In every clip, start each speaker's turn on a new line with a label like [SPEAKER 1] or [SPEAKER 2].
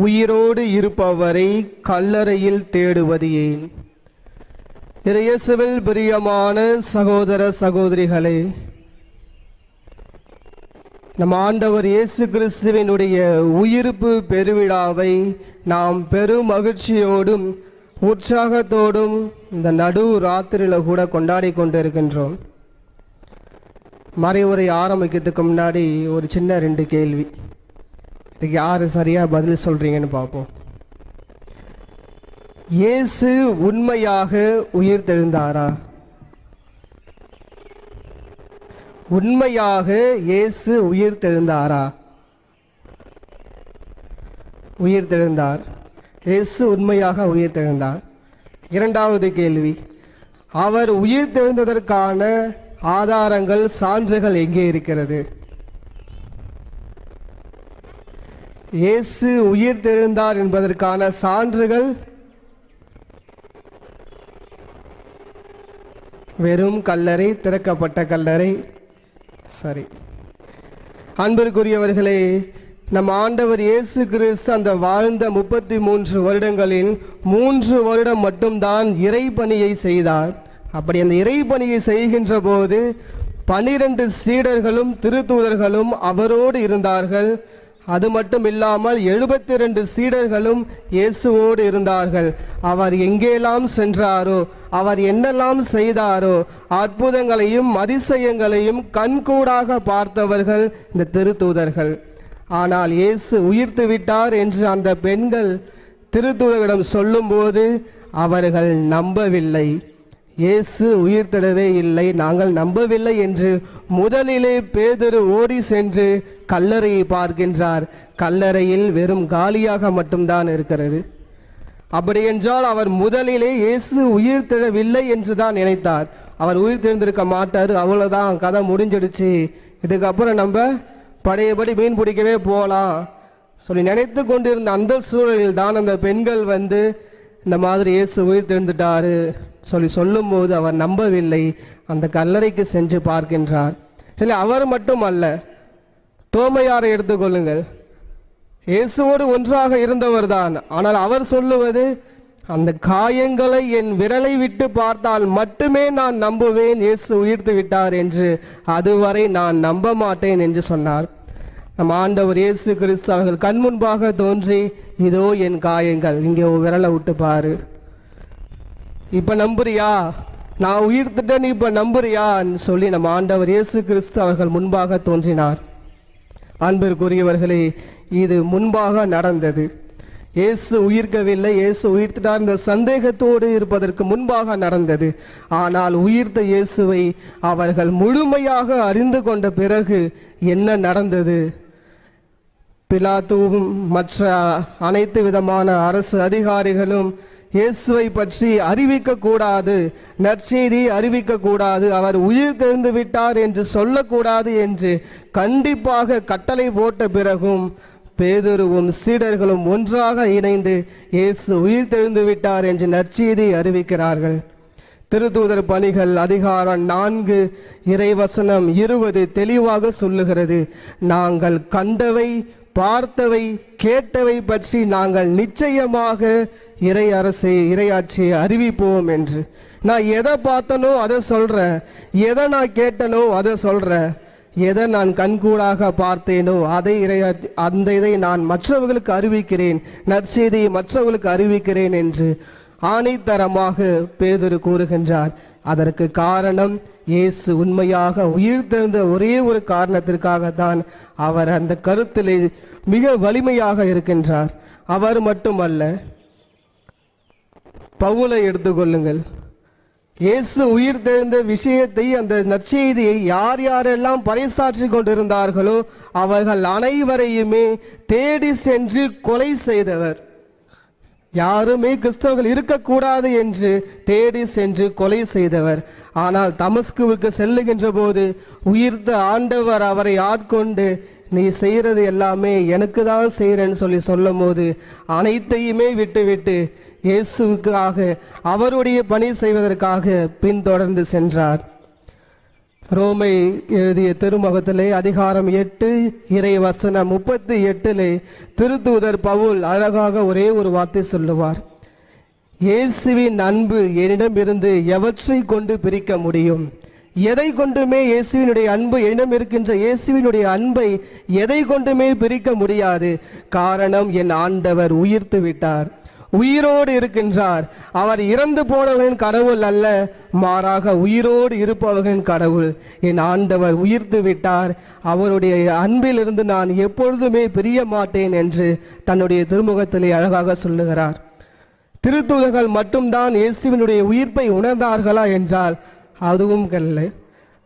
[SPEAKER 1] உயிரோடு இருப்பவரை கல்லறையில் தேடுவது ஏன்? இயேசுவில் பிரியமான சகோதர சகோதரிகளே, நம் ஆண்டவர் இயேசு கிறிஸ்துவினுடைய உயிர்ப்பு பெருவிழாவை நாம் பெரும் மகிழ்ச்சியோடும் உற்சாகத்தோடும் இந்த நடு ராத்திரியில் கூட கொண்டாடி கொண்டிருக்கின்றோம். மறைவுரை ஆரம்பிக்கிறதுக்கு முன்னாடி ஒரு சின்ன 2 கேள்வி. இதுக்கு யார் சரியாக பதில் சொல்கிறீங்கன்னு பார்ப்போம். இயேசு உண்மையாக உயிர்த்தெழுந்தாரா? உண்மையாக இயேசு உயிர்த்தெழுந்தாரா? உயிர்த்தெழுந்தார். இயேசு உண்மையாக உயிர்த்தெழுந்தார். 2வது கேள்வி, அவர் உயிர்த்தெழுந்ததற்கான ஆதாரங்கள், சான்றுகள் எங்கே இருக்கிறது? இயேசு உயிர்த்தெழுந்தார் என்பதற்கான சான்றுகள் வெறும் கல்லறை, திறக்கப்பட்ட கல்லறை. சரி, அன்பிற்குரியவர்களே, நம் ஆண்டவர் இயேசு கிறிஸ்து அந்த வாழ்ந்த 33 வருடங்களில் 3 வருடம் மட்டும்தான் இறைப்பணியை செய்தார். அப்படி அந்த இறைப்பணியை செய்கின்ற போது 12 சீடர்களும் திருத்தூதர்களும் அவரோடு இருந்தார்கள். அது மட்டும் இல்லாமல் 72 சீடர்களும் இயேசுவோடு இருந்தார்கள். அவர் எங்கெல்லாம் சென்றாரோ, அவர் என்னெல்லாம் செய்தாரோ, அற்புதங்களையும் அதிசயங்களையும் கண்கூடாக பார்த்தவர்கள் இந்த திருத்தூதர்கள். ஆனால் இயேசு உயிர்த்து விட்டார் என்று அந்த பெண்கள் திருத்தூதர்களிடம் சொல்லும்போது அவர்கள் நம்பவில்லை. இயேசு உயிர்த்தெழவே இல்லை, நாங்கள் நம்பவில்லை என்று முதலிலே பேதுரு ஓடி சென்று கல்லறையை பார்க்கின்றார். கல்லறையில் வெறும் காலியாக மட்டும்தான் இருக்கிறது. அப்படி என்றால் அவர் முதலிலே இயேசு உயிர்த்தெழவில்லை என்று தான் நினைத்தார். அவர் உயிர்த்தெழுந்திருக்க மாட்டார், அவ்வளோதான், கதை முடிஞ்சிடுச்சு, இதுக்கப்புறம் நம்ம பழையபடி மீன் பிடிக்கவே போகலாம் சொல்லி நினைத்து கொண்டிருந்த அந்த சூழலில் தான் அந்த பெண்கள் வந்து இந்த மாதிரி இயேசு உயிர்த்தெழுந்துட்டாரு சொல்லி சொல்லும்போது அவர் நம்பவில்லை. அந்த கல்லறைக்கு சென்று பார்க்கின்றார். இல்லை, அவர் மட்டும் அல்ல, தோமையாரை எடுத்துக்கொள்ளுங்கள். இயேசுவோடு ஒன்றாக இருந்தவர் தான். ஆனால் அவர் சொல்லுவது, அந்த காயங்களை என் விரலை விட்டு பார்த்தால் மட்டுமே நான் நம்புவேன் இயேசு உயிர்த்து விட்டார் என்று, அதுவரை நான் நம்ப மாட்டேன் என்று சொன்னார். நம் ஆண்டவர் இயேசு கிறிஸ்து அவர்கள் கண் முன்பாக தோன்றி, இதோ என் காயங்கள், இங்கே விரலை விட்டு பாரு, இப்போ நம்புறியா, நான் உயிர்த்துட்டேன், நீ இப்போ நம்புறியான்னு சொல்லி நம் ஆண்டவர் இயேசு கிறிஸ்து அவர்கள் முன்பாக தோன்றினார். அன்பிற்குரியவர்களே, இது முன்பாக நடந்தது. இயேசு உயிர்க்கவில்லை, இயேசு உயிர்த்துட்டார் இந்த சந்தேகத்தோடு இருப்பதற்கு முன்பாக நடந்தது. ஆனால் உயிர்த்த இயேசுவை அவர்கள் முழுமையாக அறிந்து கொண்ட பிறகு என்ன நடந்தது? பிலாத்துவும் மற்ற அனைத்து விதமான அரசு அதிகாரிகளும் இயேசுவை பற்றி அறிவிக்கக்கூடாது, நற்செய்தி அறிவிக்கக்கூடாது, அவர் உயிர் தெழுந்து விட்டார் என்று சொல்லக்கூடாது என்று கண்டிப்பாக கட்டளை போட்ட பிறகும் பேதுருவும் சீடர்களும் ஒன்றாக இணைந்து இயேசு உயிர் தெழுந்து விட்டார் என்று நற்செய்தி அறிவிக்கிறார்கள். திருத்தூதர் பணிகள் அதிகாரம் 4 இறைவசனம் 20 தெளிவாக சொல்லுகிறது, நாங்கள் கண்டவை, பார்த்தவை, கேட்டவை பற்றி நாங்கள் நிச்சயமாக இறையாட்சியை அறிவிப்போம் என்று. நான் எதை பார்த்தனோ அதை சொல்கிறேன், எதை நான் கேட்டனோ அதை சொல்கிறேன், எதை நான் கண்கூடாக பார்த்தேனோ அந்த இதை நான் மற்றவர்களுக்கு அறிவிக்கிறேன், நற்செய்தியை மற்றவர்களுக்கு அறிவிக்கிறேன் என்று ஆணித்தரமாக பேதுரு கூறுகின்றார். அதற்கு காரணம், இயேசு உண்மையாக உயிர்த்தெழுந்த ஒரே ஒரு காரணத்திற்காகத்தான் அவர் அந்த கருத்திலே மிக வலிமையாக இருக்கின்றார். அவர் மட்டுமல்ல, பவுலை எடுத்துக்கொள்ளுங்கள். இயேசு உயிர்த்தெழுந்த விஷயத்தை, அந்த நற்செய்தியை யார் யாரெல்லாம் பறைசாற்றி கொண்டிருந்தார்களோ அவர்கள் அனைவரையுமே தேடி சென்று கொலை செய்தவர். யாருமே கிறிஸ்தவர்கள் இருக்கக்கூடாது என்று தேடி சென்று கொலை செய்தவர். ஆனால் தமஸ்குவுக்கு செல்லுகின்ற போது உயிர்த்த ஆண்டவர் அவரை ஆட்கொண்டு, நீ செய்கிறது எல்லாமே எனக்கு தான் செய்கிறேன்னு சொல்லும் போது அனைத்தையுமே விட்டுவிட்டு இயேசுவுக்காக, அவருடைய பணி செய்வதற்காக பின்தொடர்ந்து சென்றார். ரோமை எழுதிய திருமுகத்திலே அதிகாரம் 8 இறை வசனம் 38 திருத்தூதர் பவுல் அழகாக ஒரே ஒரு வார்த்தை சொல்லுவார். இயேசுவின் அன்பு என்னிடமிருந்து எவற்றை கொண்டு பிரிக்க முடியும்? எதை கொண்டுமே இயேசுவினுடைய அன்பு என்னிடம் இருக்கின்ற இயேசுவினுடைய அன்பை எதை கொண்டுமே பிரிக்க முடியாது. காரணம், என் ஆண்டவர் உயிர்த்து விட்டார், உயிரோடு இருக்கின்றார். அவர் இறந்து போனவர்களின் கடவுள் அல்ல, மாறாக உயிரோடு இருப்பவர்களின் கடவுள். என் ஆண்டவர் உயிர்த்து விட்டார், அவருடைய அன்பிலிருந்து நான் எப்பொழுதுமே பிரிய மாட்டேன் என்று தன்னுடைய திருமுகத்திலே அழகாக சொல்லுகிறார். திருத்தூதர்கள் மட்டும்தான் இயேசுவினுடைய உயிர்ப்பை உணர்ந்தார்களா என்றால் அதுவும் இல்லை.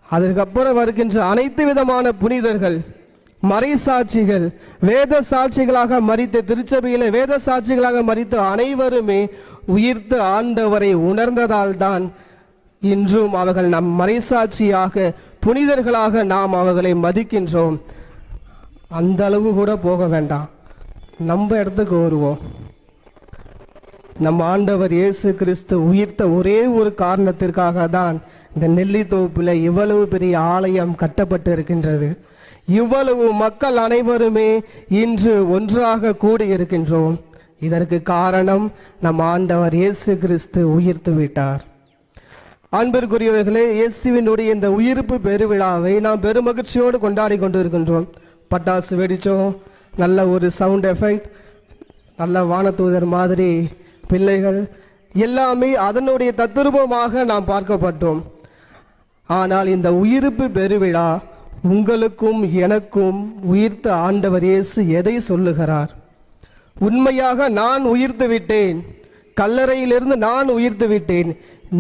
[SPEAKER 1] அதற்கப்புறம் வருகின்ற அனைத்து விதமான புனிதர்கள், மறைசாட்சிகள், வேத சாட்சிகளாக மரித்த திருச்சபையில வேத சாட்சிகளாக மரித்த அனைவருமே உயிர்த்த ஆண்டவரை உணர்ந்ததால் தான் இன்றும் அவர்கள் நம் மறைசாட்சியாக புனிதர்களாக நாம் அவர்களை மதிக்கின்றோம். அந்த அளவு கூட போக வேண்டாம், நம்ம இடத்துக்கு வருவோம். நம் ஆண்டவர் இயேசு கிறிஸ்து உயிர்த்த ஒரே ஒரு காரணத்திற்காக தான் இந்த நெல்லித்தோப்பில் இவ்வளவு பெரிய ஆலயம் கட்டப்பட்டு இருக்கின்றது. இவ்வளவு மக்கள் அனைவருமே இன்று ஒன்றாக கூடி இருக்கின்றோம். இதற்கு காரணம் நம் ஆண்டவர் இயேசு கிறிஸ்து உயிர்த்து விட்டார். அன்பிற்குரியவர்களே, இயேசுவினுடைய இந்த உயிர்ப்பு பெருவிழாவை நாம் பெருமகிழ்ச்சியோடு கொண்டாடி கொண்டு இருக்கின்றோம். பட்டாசு வெடித்தோம், நல்ல ஒரு சவுண்ட் எஃபெக்ட், நல்ல வானதூதர் மாதிரி பிள்ளைகள் எல்லாமே அதனுடைய தத்துரூபமாக நாம் பார்க்கப்பட்டோம். ஆனால் இந்த உயிர்ப்பு பெருவிழா உங்களுக்கும் எனக்கும் உயிர்த்த ஆண்டவர் இயேசு எதை சொல்லுகிறார்? உண்மையாக நான் உயிர்த்து விட்டேன், கல்லறையிலிருந்து நான் உயிர்த்து விட்டேன்,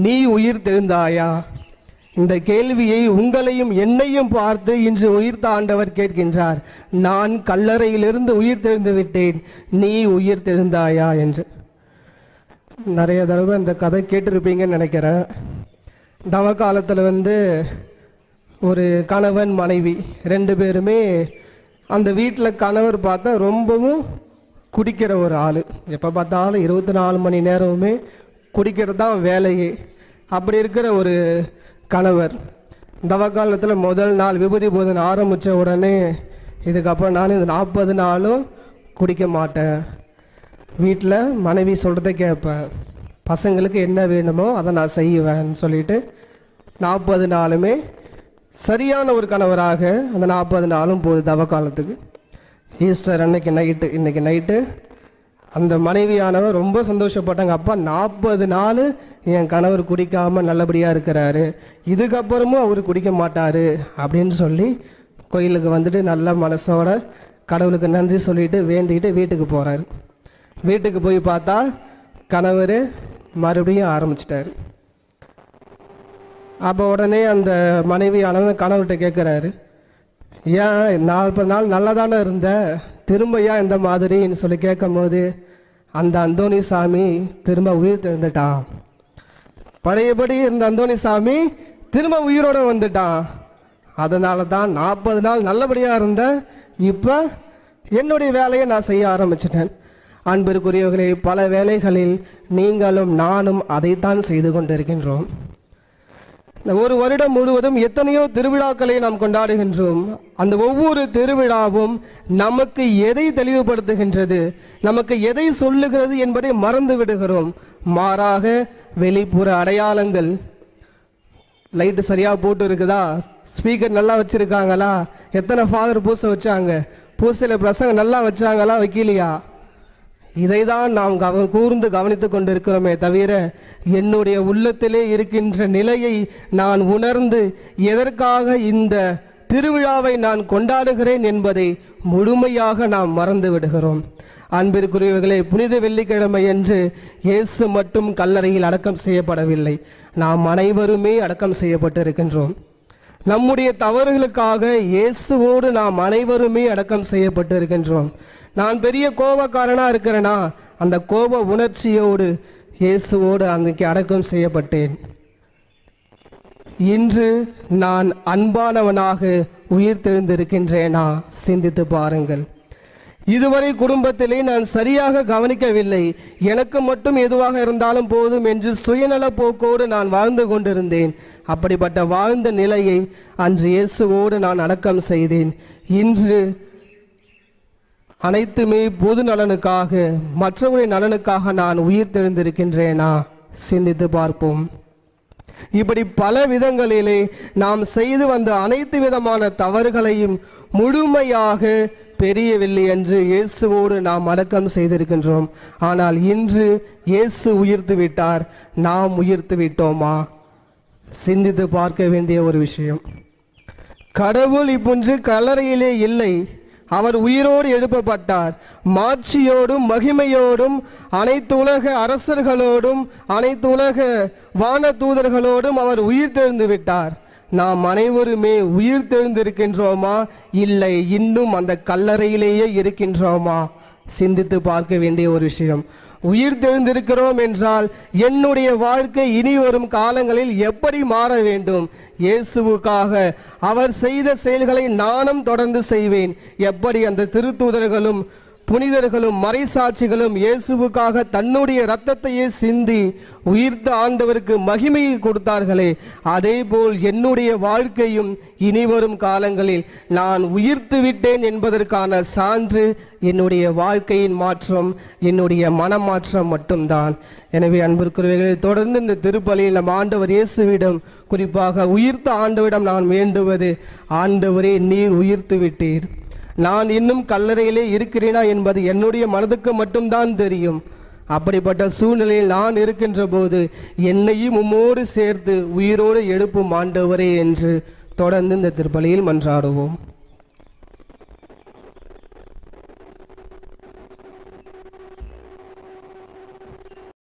[SPEAKER 1] நீ உயிர்த்தெழுந்தாயா? இந்த கேள்வியை உங்களையும் என்னையும் பார்த்து இன்று உயிர்த்த ஆண்டவர் கேட்கின்றார். நான் கல்லறையிலிருந்து உயிர்த்தெழுந்து விட்டேன், நீ உயிர்த்தெழுந்தாயா என்று. நிறைய தடவை இந்த கதை கேட்டிருப்பீங்கன்னு நினைக்கிறேன். தவ காலத்தில் ஒரு கணவன் மனைவி 2 பேருமே அந்த வீட்டில் கணவர் பார்த்தா ரொம்பவும் குடிக்கிற ஒரு ஆள். எப்போ பார்த்தாலும் 24 மணி நேரமுமே குடிக்கிறது தான் வேலையே. அப்படி இருக்கிற ஒரு கணவர் தவ காலத்தில் முதல் நாள் விபூதி போதனை ஆரம்பித்த உடனே இதுக்கப்புறம் நான் இந்த 40 நாளும் குடிக்க மாட்டேன், வீட்டில் மனைவி சொல்கிறத கேட்பேன், பசங்களுக்கு என்ன வேணுமோ அதை நான் செய்வேன்னு சொல்லிட்டு 40 நாளுமே சரியான ஒரு கணவராக அந்த 40 நாளும் போகுது தவ காலத்துக்கு. ஈஸ்டர் இன்னைக்கு நைட்டு அந்த மனைவியானவர் ரொம்ப சந்தோஷப்பட்டாங்க. அப்பா 40 நாள் என் கணவர் குடிக்காமல் நல்லபடியாக இருக்கிறாரு, இதுக்கப்புறமும் அவர் குடிக்க மாட்டார் அப்படின்னு சொல்லி கோயிலுக்கு நல்ல மனசோட கடவுளுக்கு நன்றி சொல்லிட்டு வேண்டிக்கிட்டு வீட்டுக்கு போகிறாரு. வீட்டுக்கு போய் பார்த்தா கணவர் மறுபடியும் ஆரம்பிச்சிட்டார். அப்போ உடனே அந்த மனைவியானவன் கணவர்கிட்ட கேட்குறாரு, ஏன் 40 நாள் நல்லா தானே இருந்த, திரும்ப ஏன் இந்த மாதிரின்னு சொல்லி கேட்கும் போது அந்த அந்தோணி சாமி திரும்ப உயிர் தெழுந்துட்டான். பழையபடி இருந்த அந்தோணி சாமி திரும்ப உயிரோடு வந்துட்டான். அதனால தான் 40 நாள் நல்லபடியாக இருந்தேன், இப்போ என்னுடைய வேலையை நான் செய்ய ஆரம்பிச்சிட்டேன். அன்பிற்குரியவர்களே, பல வேளைகளில் நீங்களும் நானும் அதைத்தான் செய்து கொண்டிருக்கின்றோம். ஒரு வருடம் முழுவதும் எத்தனையோ திருவிழாக்களை நாம் கொண்டாடுகின்றோம். அந்த ஒவ்வொரு திருவிழாவும் நமக்கு எதை தெளிவுபடுத்துகின்றது, நமக்கு எதை சொல்லுகிறது என்பதை மறந்து விடுகிறோம். மாறாக வெளிப்புற அடையாளங்கள், லைட்டு சரியாக போட்டு இருக்குதா, ஸ்பீக்கர் நல்லா வச்சுருக்காங்களா, எத்தனை ஃபாதர் பூசை வச்சாங்க, பூசையில் பிரசங்கம் நல்லா வச்சாங்களா வைக்கலையா, இதை தான் நாம் கூர்ந்து கவனித்து கொண்டிருக்கிறோமே தவிர என்னுடைய உள்ளத்திலே இருக்கின்ற நிலையை நான் உணர்ந்து எதற்காக இந்த திருவிழாவை நான் கொண்டாடுகிறேன் என்பதை முழுமையாக நாம் மறந்து விடுகிறோம். அன்பிற்குரியவர்களே, புனித வெள்ளிக்கிழமை என்று இயேசு மட்டும் கல்லறையில் அடக்கம் செய்யப்படவில்லை, நாம் அனைவருமே அடக்கம் செய்யப்பட்டிருக்கின்றோம். நம்முடைய தவறுகளுக்காக இயேசுவோடு நாம் அனைவருமே அடக்கம் செய்யப்பட்டு இருக்கின்றோம். நான் பெரிய கோபக்காரனாக இருக்கிறேனா, அந்த கோப உணர்ச்சியோடு இயேசுவோடு அன்றைக்கு அடக்கம் செய்யப்பட்டேன். இன்று நான் அன்பானவனாக உயிர் தெழுந்திருக்கின்றேனா? சிந்தித்து பாருங்கள். இதுவரை குடும்பத்திலே நான் சரியாக கவனிக்கவில்லை. எனக்கு மட்டும் எதுவாக இருந்தாலும் போதும் என்று சுயநல போக்கோடு நான் வாழ்ந்து கொண்டிருந்தேன். அப்படிப்பட்ட வாழ்ந்த நிலையை அன்று இயேசுவோடு நான் அடக்கம் செய்தேன். இன்று அனைத்துமே பொது நலனுக்காக, மற்றவருடைய நலனுக்காக நான் உயிர் தெழுந்திருக்கின்றேனா? சிந்தித்து பார்ப்போம். இப்படி பல விதங்களிலே நாம் செய்து வந்த அனைத்து விதமான தவறுகளையும் முழுமையாக பெரியவில்லை என்று இயேசுவோடு நாம் அடக்கம் செய்திருக்கின்றோம். ஆனால் இன்று இயேசு உயிர்த்து விட்டார், நாம் உயிர்த்து விட்டோமா? சிந்தித்து பார்க்க வேண்டிய ஒரு விஷயம். கடவுள் இப்பொன்று கல்லறையிலே இல்லை, அவர் உயிரோடு எழுப்பப்பட்டார். மாட்சியோடும் மகிமையோடும் அனைத்து உலக அரசர்களோடும் அனைத்து உலக வான தூதர்களோடும் அவர் உயிர் தெழுந்து விட்டார். நாம் அனைவருமே உயிர் தெழுந்திருக்கின்றோமா? இல்லை, இன்னும் அந்த கல்லறையிலேயே இருக்கின்றோமா? சிந்தித்து பார்க்க வேண்டிய ஒரு விஷயம். உயிர் தெழுந்திருக்கிறோம் என்றால் என்னுடைய வாழ்க்கை இனி வரும் காலங்களில் எப்படி மாற வேண்டும்? இயேசுவுக்காக அவர் செய்த செயல்களை நானும் தொடர்ந்து செய்வேன். எப்படி அந்த திருத்தூதர்களும் புனிதர்களும் மறைசாட்சிகளும் இயேசுவுக்காக தன்னுடைய இரத்தத்தையே சிந்தி உயிர்த்த ஆண்டவருக்கு மகிமையை கொடுத்தார்களே, அதே போல் என்னுடைய வாழ்க்கையும் இனி வரும் காலங்களில் நான் உயிர்த்து விட்டேன் என்பதற்கான சான்று என்னுடைய வாழ்க்கையின் மாற்றம், என்னுடைய மனமாற்றம் மட்டும்தான். எனவே அன்பிற்குரியவர்களே, தொடர்ந்து இந்த திருப்பலியில் நம் ஆண்டவர் இயேசுவிடம், குறிப்பாக உயிர்த்த ஆண்டவரிடம் நான் வேண்டுவது, ஆண்டவரே நீர் உயிர்த்து விட்டீர், நான் இன்னும் கல்லறையிலே இருக்கிறேனா என்பது என்னுடைய மனதுக்கு மட்டும்தான் தெரியும். அப்படிப்பட்ட சூழ்நிலையில் நான் இருக்கின்ற போது என்னையும் உம்மோடு சேர்த்து உயிரோடு எழுப்பும் ஆண்டவரே என்று தொடர்ந்து இந்த திருப்பலியில் மன்றாடுவோம்.